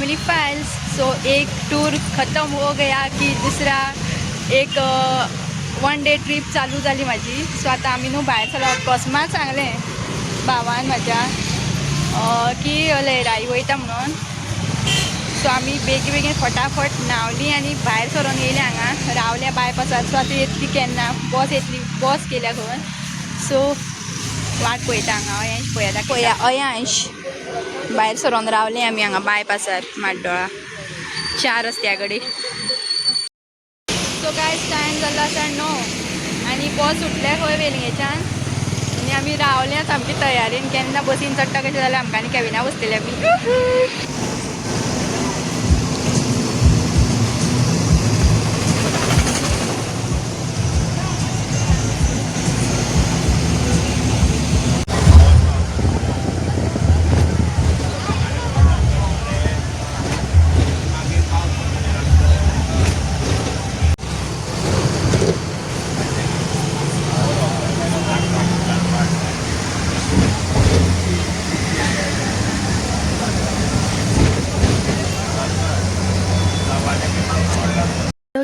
Family files. So एक tour ख़त्म हो गया की दुसरा एक 1 डे ट्रीप चालू झाली माझी। सो आता आम्ही न्हू भायर सरलो अकस्मात सांगलें भावान म्हज्या की लयराई वयता म्हणून। सो आम्ही बेगीन फटाफट न्हावली आनी भायर सरोन येयले हांगा रावल्या बायपासार। सो आतां येतली केन्ना बस येतली, बस केल्या खंय। सो वाट पळयता हांगा अयांश पळया अयांश भायर सरोन रावले आमी हांगा बायपासार म्हाड्डोळा 4 रस्त्या कडेन। सो गायज टायम जाल्लो आसा 9 आनी बस सुटल्या खंय वेलंगेच्यान आनी आमी रावल्या सामकी तयारेन केन्ना बसीन चडटा कशें जाल्यार आमकां आनी कॅबिना बसतली आमी।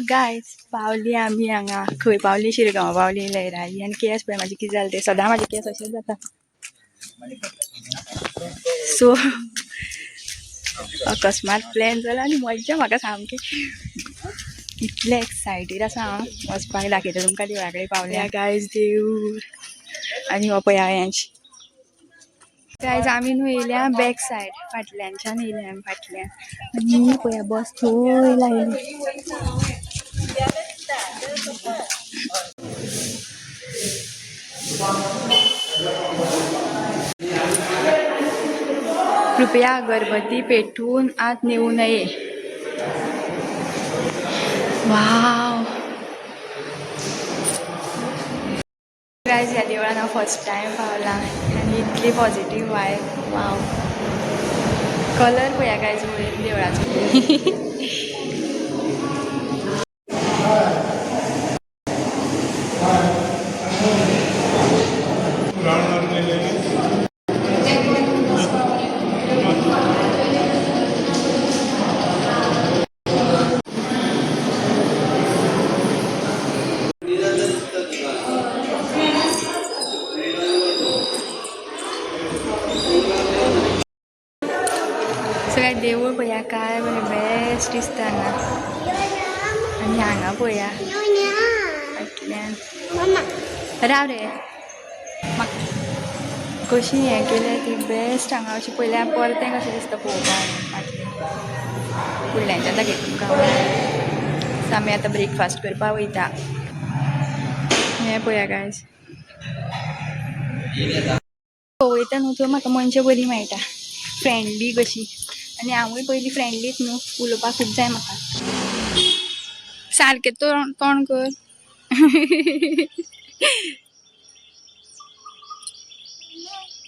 गायज पावली आमी हांगा खंय पावली शिरगांव पावली लयराई आनी केस पळय म्हाजे कितें जालें ते सदां म्हाजे केस अशेंच जाता। सो अकस्मात प्लॅन जाला आनी मज्जा म्हाका सामकी इतले एक्सायटेड आसा हांव वचपाक। दाखयता तुमकां देवळा कडेन पावल्या गायज देवूळ आनी हो पळय अयांश। गायज आमी न्हू येयल्या बॅक सायड फाटल्यानच्यान येयल्या आमी फाटल्यान आनी पळया बस थंय लायली। कृपया अगरबत्ती पेटवून आत नेऊ नये। वाव गायज ह्या देवळान हांव फर्स्ट टायम पावला आनी इतली पॉझिटीव वायब। वाव कलर पळया गायज वयर देवळाचो। सगळ्या देवूळ पळया काय बरें बेस्ट दिसता हांगा। आनी हांगा पळया फाटल्यान राव रे म्हाका कशी हें केल्या ती बेस्ट हांगा अशी पयल्यार परतें कशें दिसता पळोवपाक फाटल्यान फुडल्यानच्यान दाखयता तुमकां। सो आमी आतां ब्रेकफास्ट करपाक वयता। हें पळया गायज वयता न्हू थंय म्हाका मनशां बरीं मेळटा फ्रेंडली कशी आनी हांवूय पयलीं फ्रेंडलीच न्हू उलोवपाक खूब जाय म्हाका। सारकें तोंड कर।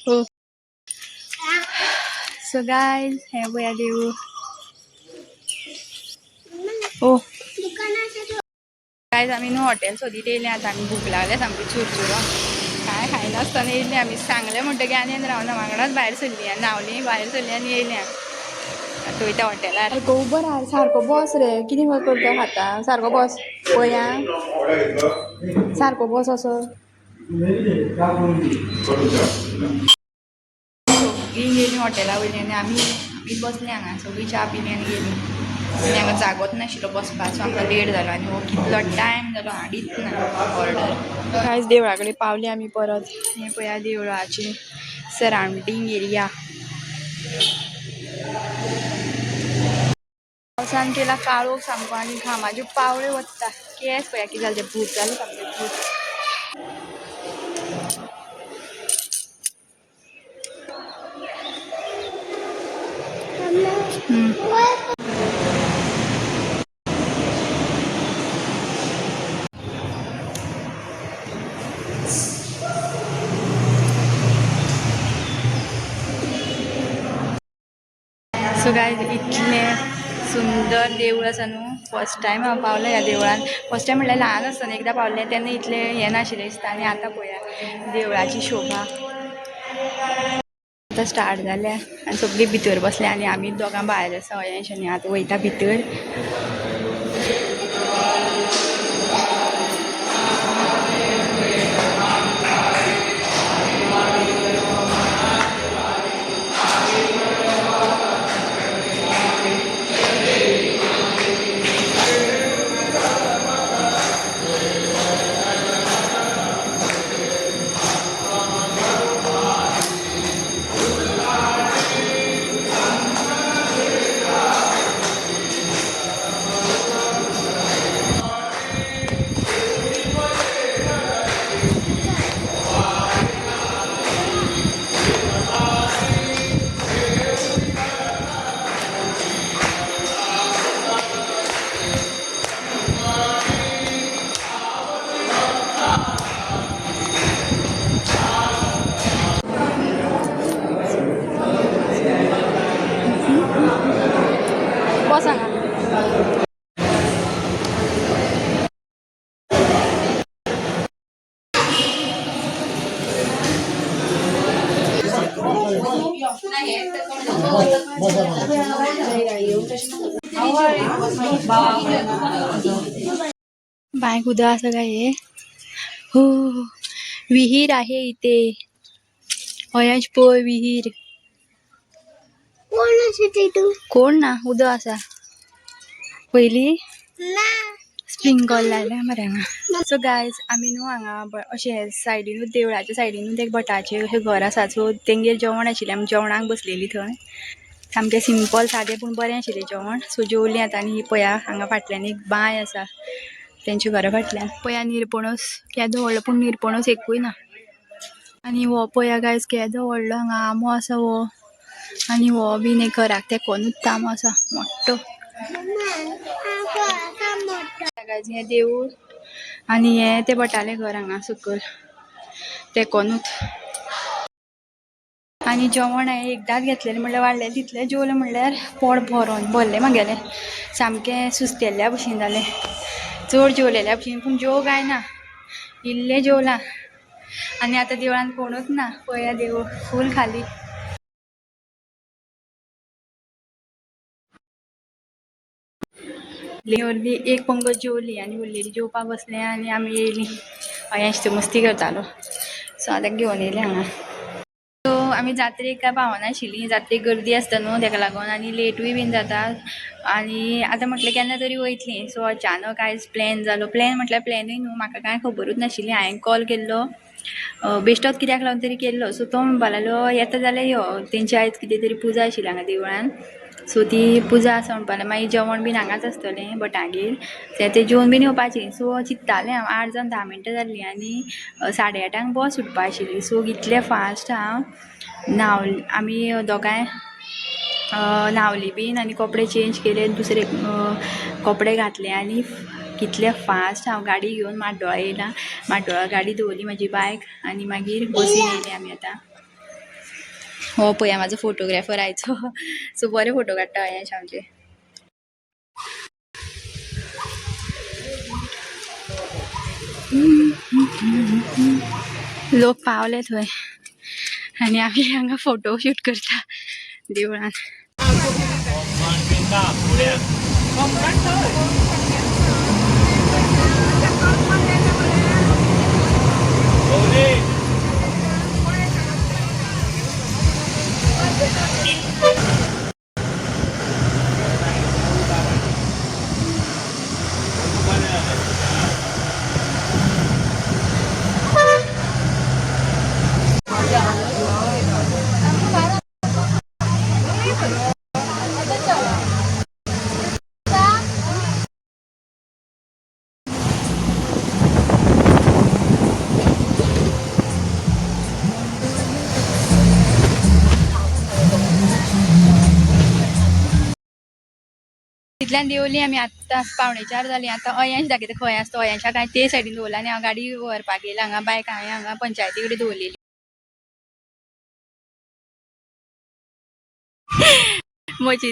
हो सो गायज हें पळया देवूळ। ओ गायज आमी न्हू हॉटेल सोदीत येयले आतां आनी भूक लागल्या सामकी चुरचुरो कांय खायना आसतना येयले आमी। सांगलें म्हणटकीर आनी रावना वांगडाच भायर सरलीं आनी न्हांवलीं भायर सरलीं आनी येयल्या आतां वयता हॉटेलार। सारको उबर हाड सारको बस रे कितें करता खाता सारको बस पळया सारको बस असो। सगळीं गेलीं हॉटेला वयलीं आनी आमी बसलीं हांगा सगळीं च्या पिलीं आनी गेलीं आनी हांगा जागोच नाशिल्लो बसपाक। सो आमकां लेट जालो आनी हो कितलो टायम जालो हाडीच ना ऑर्डर। कांयच देवळा कडेन पावलीं आमी परत। हें पळया देवळाची सरावंडींग एरिया। पावसान केला काळोख सामको आनी घामाच्यो पावळ्यो वत्ता। केस पळया कितें जालें ते भूत जालें सामकें भूत। सो गायज इतलें सुंदर देवूळ आसा न्हू फर्स्ट टायम हांव पावलें ह्या देवळान। फर्स्ट टायम म्हणल्यार ल्हान आसतना एकदां पावलें तेन्ना इतलें हें नाशिल्लें दिसता आनी आतां पळया देवळाची शोभा। आतां स्टार्ट जाल्या आनी सगळीं भितर बसल्या आनी आमी दोगां भायर आसा अयांश आनी आतां वयता भितर. बसा हांगा. बायक उदक असं काय हे. हो विहीर आहे इथे. अयांश पळय विहीर. कोण ना उदक असा पयली स्प्रिंकल लायल्या मरे हांगा. सो गायज आमी न्हू हांगा अशें सायडीनूच देवळाच्या सायडीनूच एक भटाचें अशें घर आसा. सो तेंगेर जेवण आशिल्लें आमी जेवणाक बसलेलीं थंय. सामकें सिंपल सादें पूण बरें आशिल्लें जेवण. सो जेवलीं आतां आनी पळया हांगा फाटल्यान एक बांय आसा तेंच्या घरा फाटल्यान. पळया निरपणस केदो व्हडलो पूण निरपणस एकूय ना. आनी हो पळया गायज केदो व्हडलो हांगा आंबो आसा हो. आनी हो बीन एक घराक तेकोनूच आंबो आसा मोठ्ठो. गायज हें देवूळ आनी हें तें भटालें घर हांगा सकयल तेकोनूच. आनी जेवण हांवें एकदांच घेतलेलें म्हणल्यार वाडलें तितलें जेवलें म्हणल्यार पोट भरलें म्हागेलें. सामकें सुस्तेल्ल्या भशेन जालें. चड जेवलेल्या भशेन पूण जेव काय ना इल्लें जेवलां. आनी आतां देवळान कोणूच ना. पळया देवूळ फूल खाली. अर्दी एक पंगत जेवली आनी उरलेलीं जेवपाक बसलें आनी आमी येयलीं. अयांश थंय मस्ती करतालो सो आतां घेवन येयलें हांगा. सो आमी जात्रेक काय पावनाशिल्लीं. जात्रेक गर्दी आसता न्हू तेका लागून आनी लेटूय बीन जाता. आनी आतां म्हटलें केन्ना तरी वयतलीं. सो अचानक आयज प्लॅन जालो. प्लॅन म्हटल्यार प्लॅनूय न्हू म्हाका कांय खबरूच नाशिल्लें. हांवें कॉल केल्लो बेश्टोच कित्याक लागून तरी केल्लो. सो तो म्हणपा लागलो येता जाल्यार यो तेंची आयज कितें तरी पुजा आशिल्ली हांगा देवळान. सो ती पुजा आसा म्हणपा लागलें. मागीर जेवण बीन हांगाच आसतलें भटागेर ते जेवन बीन येवपाचें. सो चिंत्तालें हांव 8 जावन 10 मिनटां जालीं आनी 8:30 बस सुटपा आशिल्ली. सो इतलें फास्ट हांव आमी दोगांय न्हांवलीं बीन आनी कपडे चेंज केले दुसरे कपडे घातले आनी कितलें फास्ट हांव गाडी घेवन म्हाड्डोळा येयलां. म्हाड्डोळा गाडी दवरली म्हाजी बायक आनी मागीर बसीन येयलीं आमी आतां. हो पळया म्हाजो फोटोग्रॅफर आयचो. सो बरे फोटो काडटा अयांश आमचे. लोक पावले थंय आनी आमी हांगा फोटो शूट करता देवळान. तितल्यान देवली आमी आतां 3:45 जालीं. आतां अयांश दाखयता खंय आसता. अयांशा काय ते सायडीन दवरला आनी हांव गाडी व्हरपाक येयला हांगा. बायक हांवें हांगा पंचायती कडेन दवरलेली. म्हजी